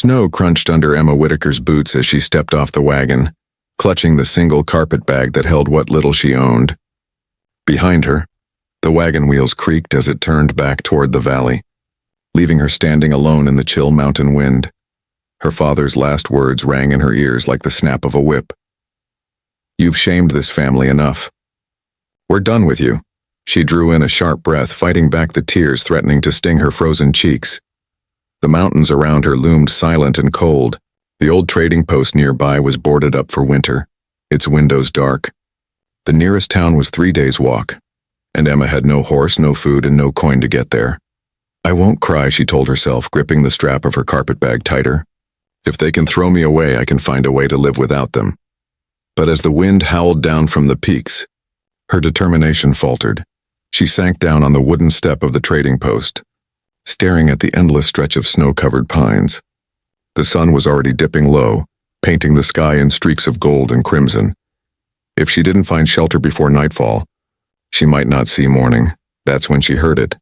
Snow crunched under Emma Whitaker's boots as she stepped off the wagon, clutching the single carpet bag that held what little she owned. Behind her, the wagon wheels creaked as it turned back toward the valley, leaving her standing alone in the chill mountain wind. Her father's last words rang in her ears like the snap of a whip. "You've shamed this family enough. We're done with you." She drew in a sharp breath, fighting back the tears threatening to sting her frozen cheeks. The mountains around her loomed silent and cold. The old trading post nearby was boarded up for winter, its windows dark. The nearest town was 3 days' walk, and Emma had no horse, no food, and no coin to get there. "I won't cry," she told herself, gripping the strap of her carpet bag tighter. "If they can throw me away, I can find a way to live without them." But as the wind howled down from the peaks, her determination faltered. She sank down on the wooden step of the trading post, staring at the endless stretch of snow-covered pines. The sun was already dipping low, painting the sky in streaks of gold and crimson. If she didn't find shelter before nightfall, she might not see morning. That's when she heard it,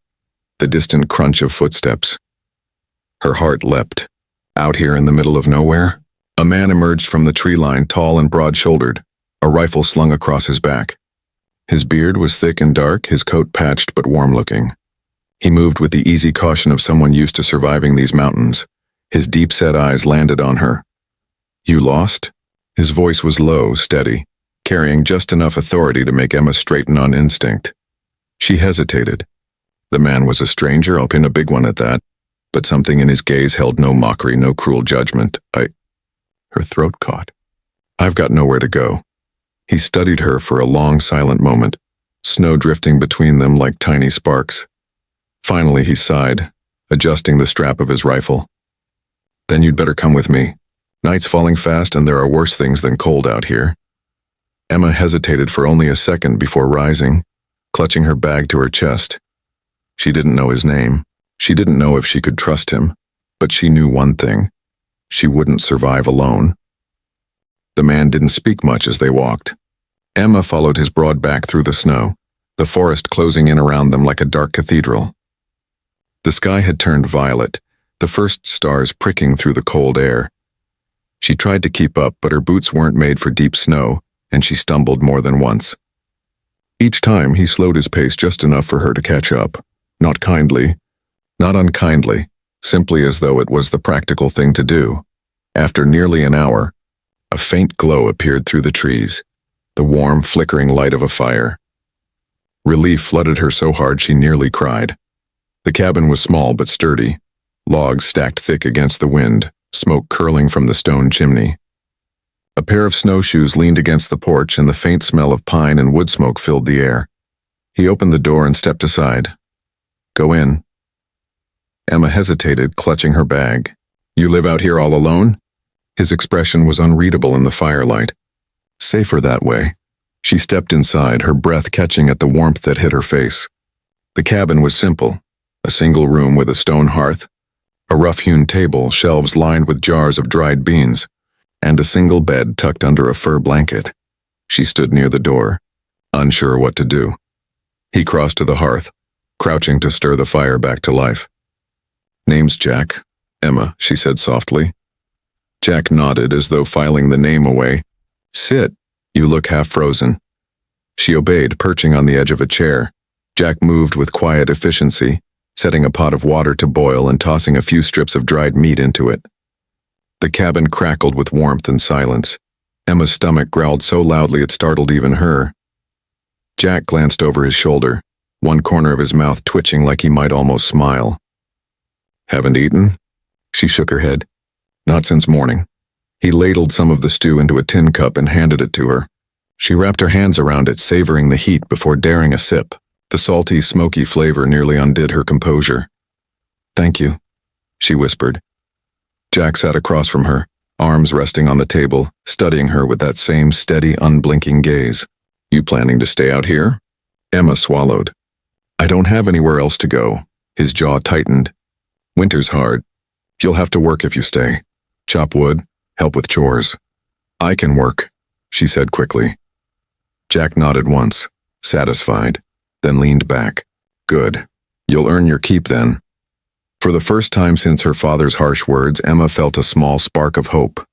the distant crunch of footsteps. Her heart leapt. Out here in the middle of nowhere, a man emerged from the tree line, tall and broad-shouldered, a rifle slung across his back. His beard was thick and dark, his coat patched but warm-looking. He moved with the easy caution of someone used to surviving these mountains. His deep-set eyes landed on her. "You lost?" His voice was low, steady, carrying just enough authority to make Emma straighten on instinct. She hesitated. The man was a stranger, I'll pin a big one at that, but something in his gaze held no mockery, no cruel judgment. Her throat caught. "I've got nowhere to go." He studied her for a long, silent moment, snow drifting between them like tiny sparks. Finally, he sighed, adjusting the strap of his rifle. "Then you'd better come with me. Night's falling fast and there are worse things than cold out here." Emma hesitated for only a second before rising, clutching her bag to her chest. She didn't know his name. She didn't know if she could trust him, but she knew one thing. She wouldn't survive alone. The man didn't speak much as they walked. Emma followed his broad back through the snow, the forest closing in around them like a dark cathedral. The sky had turned violet, the first stars pricking through the cold air. She tried to keep up, but her boots weren't made for deep snow, and she stumbled more than once. Each time, he slowed his pace just enough for her to catch up. Not kindly, not unkindly, simply as though it was the practical thing to do. After nearly an hour, a faint glow appeared through the trees, the warm, flickering light of a fire. Relief flooded her so hard she nearly cried. The cabin was small but sturdy, logs stacked thick against the wind, smoke curling from the stone chimney. A pair of snowshoes leaned against the porch, and the faint smell of pine and wood smoke filled the air. He opened the door and stepped aside. "Go in." Emma hesitated, clutching her bag. "You live out here all alone?" His expression was unreadable in the firelight. Safer that way. She stepped inside, her breath catching at the warmth that hit her face. The cabin was simple, a single room with a stone hearth, a rough-hewn table, shelves lined with jars of dried beans, and a single bed tucked under a fur blanket. She stood near the door, unsure what to do. He crossed to the hearth, crouching to stir the fire back to life. "Name's Jack, Emma," she said softly. Jack nodded as though filing the name away. "Sit. You look half frozen." She obeyed, perching on the edge of a chair. Jack moved with quiet efficiency, setting a pot of water to boil and tossing a few strips of dried meat into it. The cabin crackled with warmth and silence. Emma's stomach growled so loudly it startled even her. Jack glanced over his shoulder, one corner of his mouth twitching like he might almost smile. "Haven't eaten?" She shook her head. "Not since morning." He ladled some of the stew into a tin cup and handed it to her. She wrapped her hands around it, savoring the heat before daring a sip. The salty, smoky flavor nearly undid her composure. "Thank you," she whispered. Jack sat across from her, arms resting on the table, studying her with that same steady, unblinking gaze. "You planning to stay out here?" Emma swallowed. "I don't have anywhere else to go." His jaw tightened. "Winter's hard. You'll have to work if you stay. Chop wood, help with chores." "I can work," she said quickly. Jack nodded once, satisfied, then leaned back. "Good. You'll earn your keep then." For the first time since her father's harsh words, Emma felt a small spark of hope.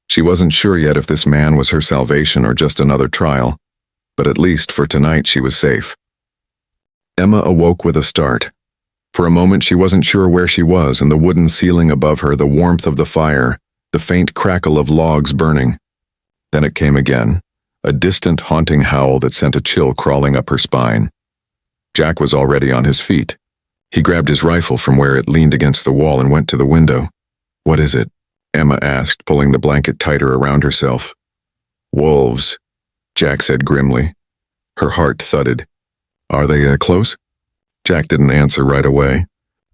She wasn't sure yet if this man was her salvation or just another trial, but at least for tonight she was safe. Emma awoke with a start. For a moment she wasn't sure where she was, and the wooden ceiling above her, the warmth of the fire, the faint crackle of logs burning. Then it came again, a distant, haunting howl that sent a chill crawling up her spine. Jack was already on his feet. He grabbed his rifle from where it leaned against the wall and went to the window. "What is it?" Emma asked, pulling the blanket tighter around herself. "Wolves," Jack said grimly. Her heart thudded. "Are they close?" Jack didn't answer right away.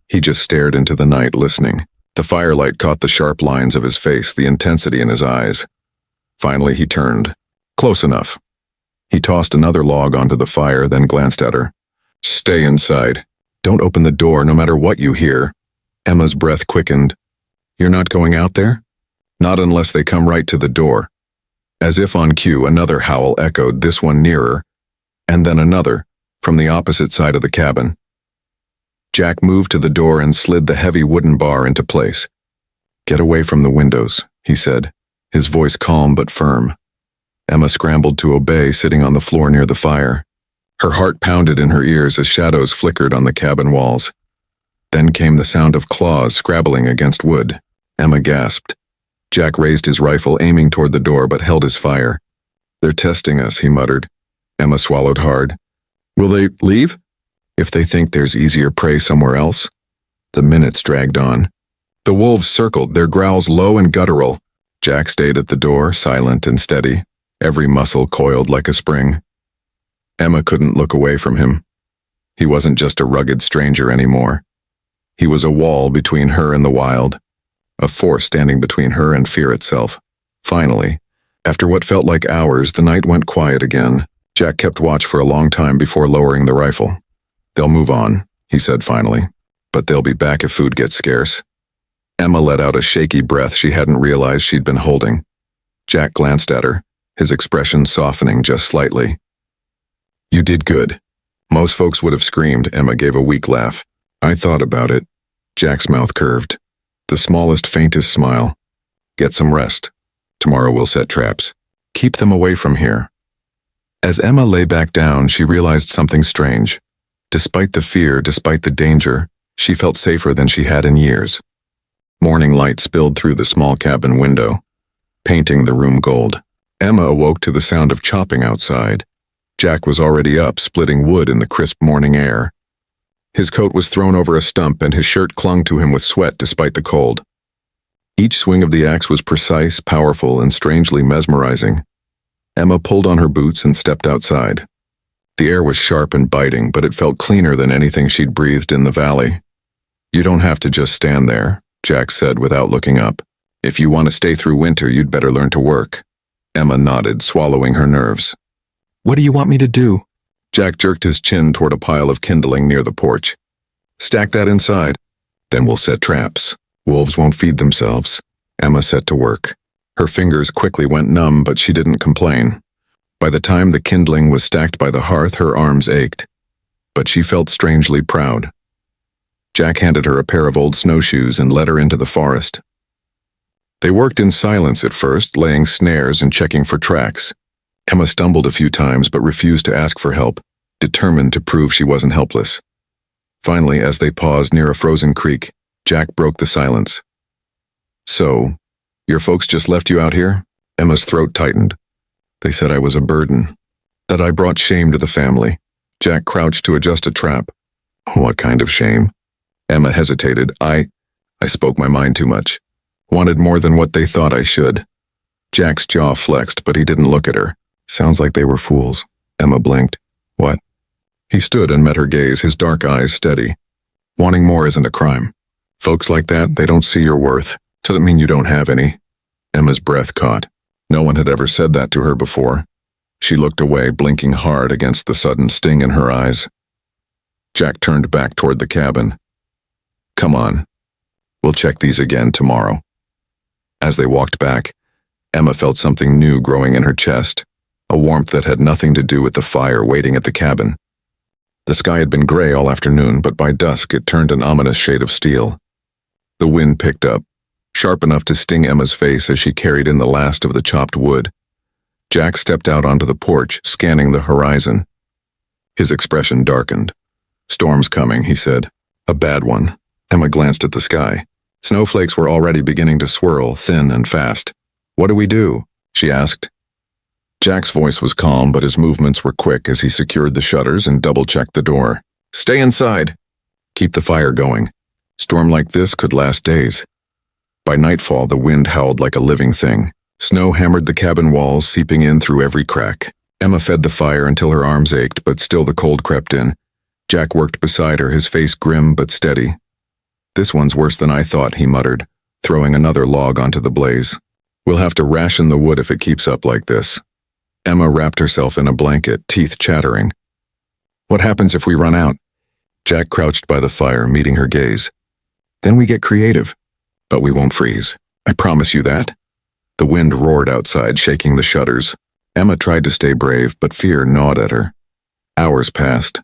He just stared into the night, listening. The firelight caught the sharp lines of his face, the intensity in his eyes. Finally he turned. "Close enough." He tossed another log onto the fire, then glanced at her. "Stay inside. Don't open the door no matter what you hear." Emma's breath quickened. "You're not going out there?" "Not unless they come right to the door." As if on cue, another howl echoed, this one nearer, and then another, from the opposite side of the cabin. Jack moved to the door and slid the heavy wooden bar into place. "Get away from the windows," he said, his voice calm but firm. Emma scrambled to obey, sitting on the floor near the fire. Her heart pounded in her ears as shadows flickered on the cabin walls. Then came the sound of claws scrabbling against wood. Emma gasped. Jack raised his rifle, aiming toward the door, but held his fire. "They're testing us," he muttered. Emma swallowed hard. "Will they leave?" "If they think there's easier prey somewhere else." The minutes dragged on. The wolves circled, their growls low and guttural. Jack stayed at the door, silent and steady, every muscle coiled like a spring. Emma couldn't look away from him. He wasn't just a rugged stranger anymore. He was a wall between her and the wild, a force standing between her and fear itself. Finally, after what felt like hours, the night went quiet again. Jack kept watch for a long time before lowering the rifle. "They'll move on," he said finally, "but they'll be back if food gets scarce." Emma let out a shaky breath she hadn't realized she'd been holding. Jack glanced at her, his expression softening just slightly. "You did good." Most folks would have screamed. Emma gave a weak laugh. "I thought about it." Jack's mouth curved. The smallest, faintest smile. "Get some rest. Tomorrow we'll set traps. Keep them away from here." As Emma lay back down, she realized something strange. Despite the fear, despite the danger, she felt safer than she had in years. Morning light spilled through the small cabin window, painting the room gold. Emma awoke to the sound of chopping outside. Jack was already up, splitting wood in the crisp morning air. His coat was thrown over a stump, and his shirt clung to him with sweat despite the cold. Each swing of the axe was precise, powerful, and strangely mesmerizing. Emma pulled on her boots and stepped outside. The air was sharp and biting, but it felt cleaner than anything she'd breathed in the valley. "You don't have to just stand there," Jack said without looking up. "If you want to stay through winter, you'd better learn to work." Emma nodded, swallowing her nerves. "What do you want me to do?" Jack jerked his chin toward a pile of kindling near the porch. "Stack that inside. Then we'll set traps. Wolves won't feed themselves." Emma set to work. Her fingers quickly went numb, but she didn't complain. By the time the kindling was stacked by the hearth, her arms ached. But she felt strangely proud. Jack handed her a pair of old snowshoes and led her into the forest. They worked in silence at first, laying snares and checking for tracks. Emma stumbled a few times but refused to ask for help, determined to prove she wasn't helpless. Finally, as they paused near a frozen creek, Jack broke the silence. "So, your folks just left you out here?" Emma's throat tightened. "They said I was a burden, that I brought shame to the family." Jack crouched to adjust a trap. "What kind of shame?" Emma hesitated. I spoke my mind too much. Wanted more than what they thought I should." Jack's jaw flexed, but he didn't look at her. "Sounds like they were fools." Emma blinked. "What?" He stood and met her gaze, his dark eyes steady. "Wanting more isn't a crime. Folks like that, they don't see your worth. Doesn't mean you don't have any." Emma's breath caught. No one had ever said that to her before. She looked away, blinking hard against the sudden sting in her eyes. Jack turned back toward the cabin. "Come on. We'll check these again tomorrow." As they walked back, Emma felt something new growing in her chest, a warmth that had nothing to do with the fire waiting at the cabin. The sky had been gray all afternoon, but by dusk it turned an ominous shade of steel. The wind picked up, sharp enough to sting Emma's face as she carried in the last of the chopped wood. Jack stepped out onto the porch, scanning the horizon. His expression darkened. "Storm's coming," he said. "A bad one." Emma glanced at the sky. Snowflakes were already beginning to swirl, thin and fast. "What do we do?" she asked. Jack's voice was calm, but his movements were quick as he secured the shutters and double-checked the door. "Stay inside. Keep the fire going. Storm like this could last days." By nightfall, the wind howled like a living thing. Snow hammered the cabin walls, seeping in through every crack. Emma fed the fire until her arms ached, but still the cold crept in. Jack worked beside her, his face grim but steady. "This one's worse than I thought," he muttered, throwing another log onto the blaze. "We'll have to ration the wood if it keeps up like this." Emma wrapped herself in a blanket, teeth chattering. "What happens if we run out?" Jack crouched by the fire, meeting her gaze. "Then we get creative. But we won't freeze. I promise you that." The wind roared outside, shaking the shutters. Emma tried to stay brave, but fear gnawed at her. Hours passed.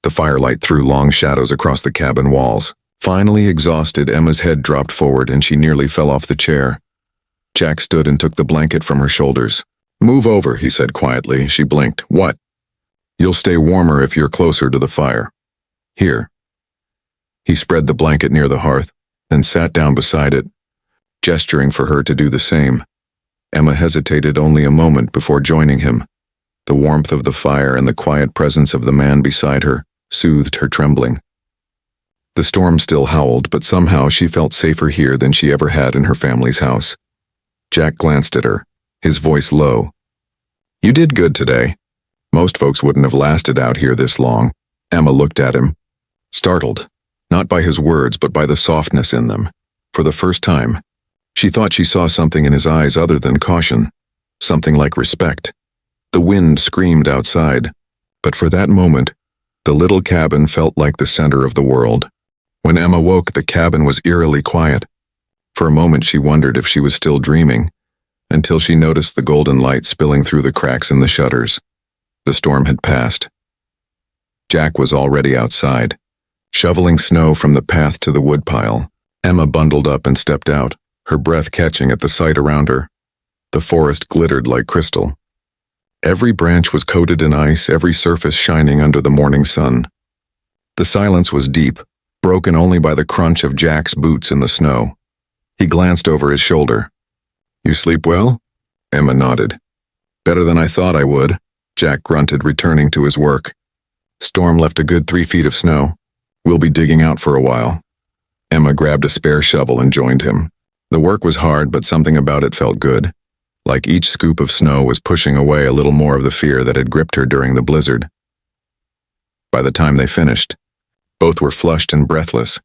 The firelight threw long shadows across the cabin walls. Finally exhausted, Emma's head dropped forward and she nearly fell off the chair. Jack stood and took the blanket from her shoulders. "Move over," he said quietly. She blinked. "What?" "You'll stay warmer if you're closer to the fire. Here." He spread the blanket near the hearth, then sat down beside it, gesturing for her to do the same. Emma hesitated only a moment before joining him. The warmth of the fire and the quiet presence of the man beside her soothed her trembling. The storm still howled, but somehow she felt safer here than she ever had in her family's house. Jack glanced at her, his voice low. "You did good today. Most folks wouldn't have lasted out here this long." Emma looked at him, startled, not by his words but by the softness in them. For the first time, she thought she saw something in his eyes other than caution, something like respect. The wind screamed outside, but for that moment, the little cabin felt like the center of the world. When Emma woke, the cabin was eerily quiet. For a moment she wondered if she was still dreaming, until she noticed the golden light spilling through the cracks in the shutters. The storm had passed. Jack was already outside, shoveling snow from the path to the woodpile. Emma bundled up and stepped out, her breath catching at the sight around her. The forest glittered like crystal. Every branch was coated in ice, every surface shining under the morning sun. The silence was deep, broken only by the crunch of Jack's boots in the snow. He glanced over his shoulder. "You sleep well?" Emma nodded. "Better than I thought I would," Jack grunted, returning to his work. "Storm left a good 3 feet of snow. We'll be digging out for a while." Emma grabbed a spare shovel and joined him. The work was hard, but something about it felt good. Like each scoop of snow was pushing away a little more of the fear that had gripped her during the blizzard. By the time they finished, both were flushed and breathless,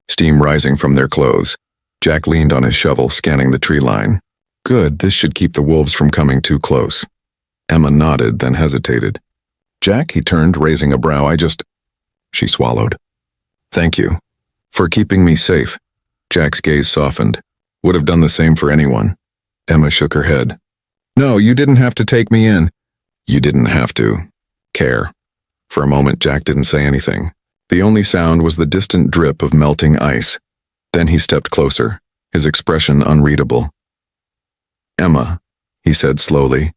steam rising from their clothes. Jack leaned on his shovel, scanning the tree line. "Good, this should keep the wolves from coming too close." Emma nodded, then hesitated. "Jack," he turned, raising a brow, She swallowed. "Thank you. For keeping me safe." Jack's gaze softened. "Would have done the same for anyone." Emma shook her head. "No, you didn't have to take me in." "You didn't have to. Care." For a moment, Jack didn't say anything. The only sound was the distant drip of melting ice. Then he stepped closer, his expression unreadable. "Emma," he said slowly,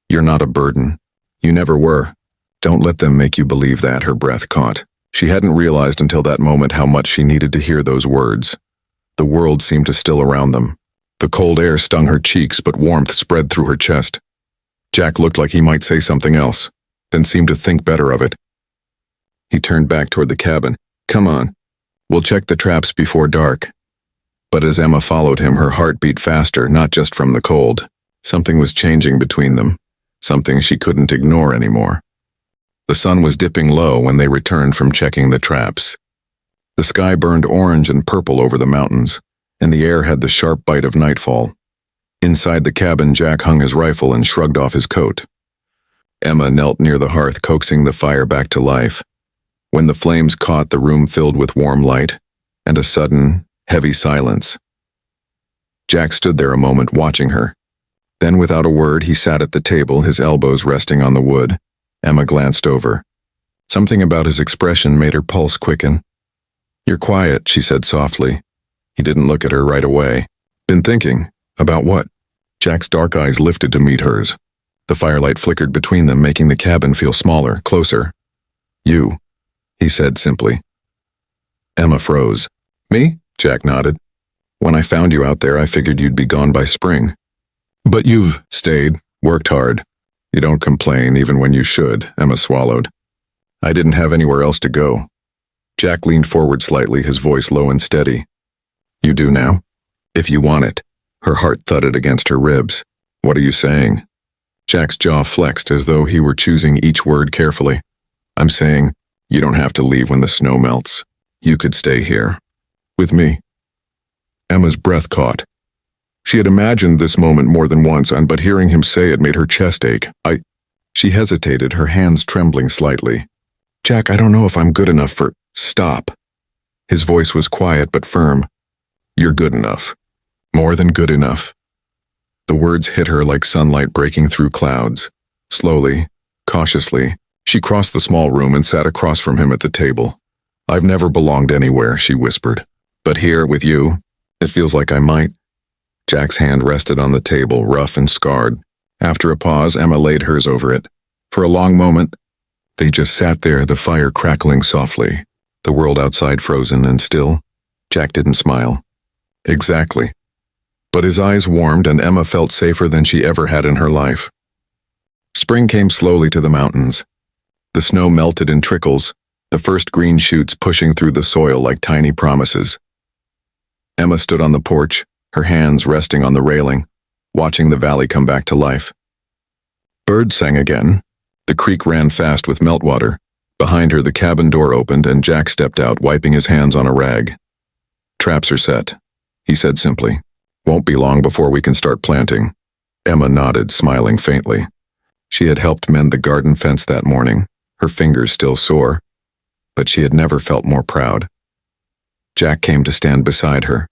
"you're not a burden. You never were. Don't let them make you believe that." Her breath caught. She hadn't realized until that moment how much she needed to hear those words. The world seemed to still around them. The cold air stung her cheeks, but warmth spread through her chest. Jack looked like he might say something else, then seemed to think better of it. He turned back toward the cabin. "Come on. We'll check the traps before dark." But as Emma followed him, her heart beat faster, not just from the cold. Something was changing between them, something she couldn't ignore anymore. The sun was dipping low when they returned from checking the traps. The sky burned orange and purple over the mountains, and the air had the sharp bite of nightfall. Inside the cabin, Jack hung his rifle and shrugged off his coat. Emma knelt near the hearth, coaxing the fire back to life. When the flames caught, the room filled with warm light, and a sudden, heavy silence. Jack stood there a moment, watching her. Then, without a word, he sat at the table, his elbows resting on the wood. Emma glanced over. Something about his expression made her pulse quicken. "You're quiet," she said softly. He didn't look at her right away. "Been thinking? About what?" Jack's dark eyes lifted to meet hers. The firelight flickered between them, making the cabin feel smaller, closer. "You," he said simply. Emma froze. "Me?" Jack nodded. "When I found you out there, I figured you'd be gone by spring. But you've stayed, worked hard. You don't complain, even when you should," Emma swallowed. "I didn't have anywhere else to go." Jack leaned forward slightly, his voice low and steady. "You do now? If you want it." Her heart thudded against her ribs. "What are you saying?" Jack's jaw flexed as though he were choosing each word carefully. "I'm saying, you don't have to leave when the snow melts. You could stay here. With me." Emma's breath caught. She had imagined this moment more than once, but hearing him say it made her chest ache. She hesitated, her hands trembling slightly. "Jack, I don't know if I'm good enough for—" "Stop." His voice was quiet but firm. "You're good enough. More than good enough." The words hit her like sunlight breaking through clouds. Slowly, cautiously, she crossed the small room and sat across from him at the table. "I've never belonged anywhere," she whispered. "But here, with you, it feels like I might." Jack's hand rested on the table, rough and scarred. After a pause, Emma laid hers over it. For a long moment, they just sat there, the fire crackling softly, the world outside frozen and still. Jack didn't smile. "Exactly." But his eyes warmed, and Emma felt safer than she ever had in her life. Spring came slowly to the mountains. The snow melted in trickles, the first green shoots pushing through the soil like tiny promises. Emma stood on the porch, her hands resting on the railing, watching the valley come back to life. Birds sang again. The creek ran fast with meltwater. Behind her, the cabin door opened, and Jack stepped out, wiping his hands on a rag. "Traps are set," he said simply. "Won't be long before we can start planting." Emma nodded, smiling faintly. She had helped mend the garden fence that morning, her fingers still sore, but she had never felt more proud. Jack came to stand beside her.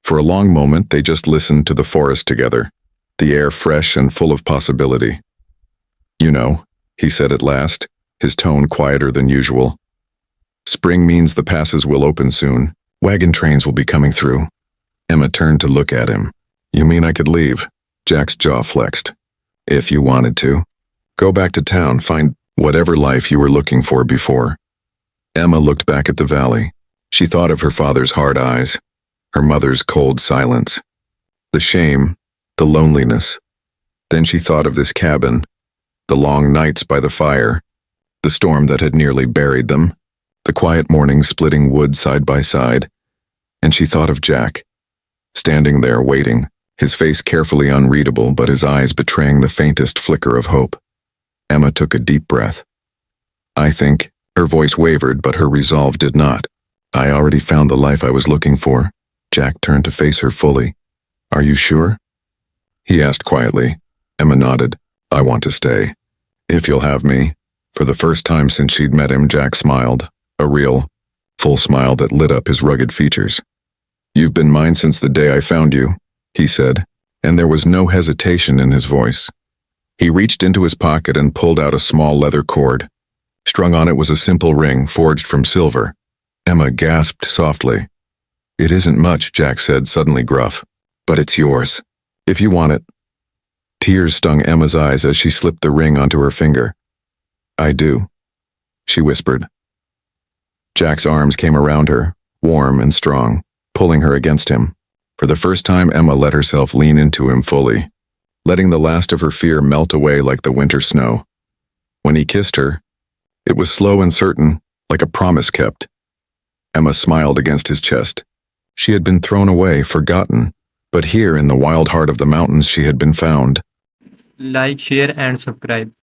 For a long moment, they just listened to the forest together, the air fresh and full of possibility. "You know," he said at last, his tone quieter than usual. "Spring means the passes will open soon. Wagon trains will be coming through." Emma turned to look at him. "You mean I could leave?" Jack's jaw flexed. "If you wanted to. Go back to town, find whatever life you were looking for before." Emma looked back at the valley. She thought of her father's hard eyes, her mother's cold silence, the shame, the loneliness. Then she thought of this cabin, the long nights by the fire, the storm that had nearly buried them, the quiet mornings splitting wood side by side, and she thought of Jack, standing there waiting, his face carefully unreadable but his eyes betraying the faintest flicker of hope. Emma took a deep breath. "I think," her voice wavered but her resolve did not. "I already found the life I was looking for." Jack turned to face her fully. "Are you sure?" he asked quietly. Emma nodded. "I want to stay. If you'll have me." For the first time since she'd met him, Jack smiled, a real, full smile that lit up his rugged features. "You've been mine since the day I found you," he said, and there was no hesitation in his voice. He reached into his pocket and pulled out a small leather cord. Strung on it was a simple ring forged from silver. Emma gasped softly. "It isn't much," Jack said, suddenly gruff. "But it's yours, if you want it." Tears stung Emma's eyes as she slipped the ring onto her finger. "I do," she whispered. Jack's arms came around her, warm and strong, pulling her against him. For the first time, Emma let herself lean into him fully, letting the last of her fear melt away like the winter snow. When he kissed her, it was slow and certain, like a promise kept. Emma smiled against his chest. She had been thrown away, forgotten, but here in the wild heart of the mountains she had been found. Like, share, and subscribe.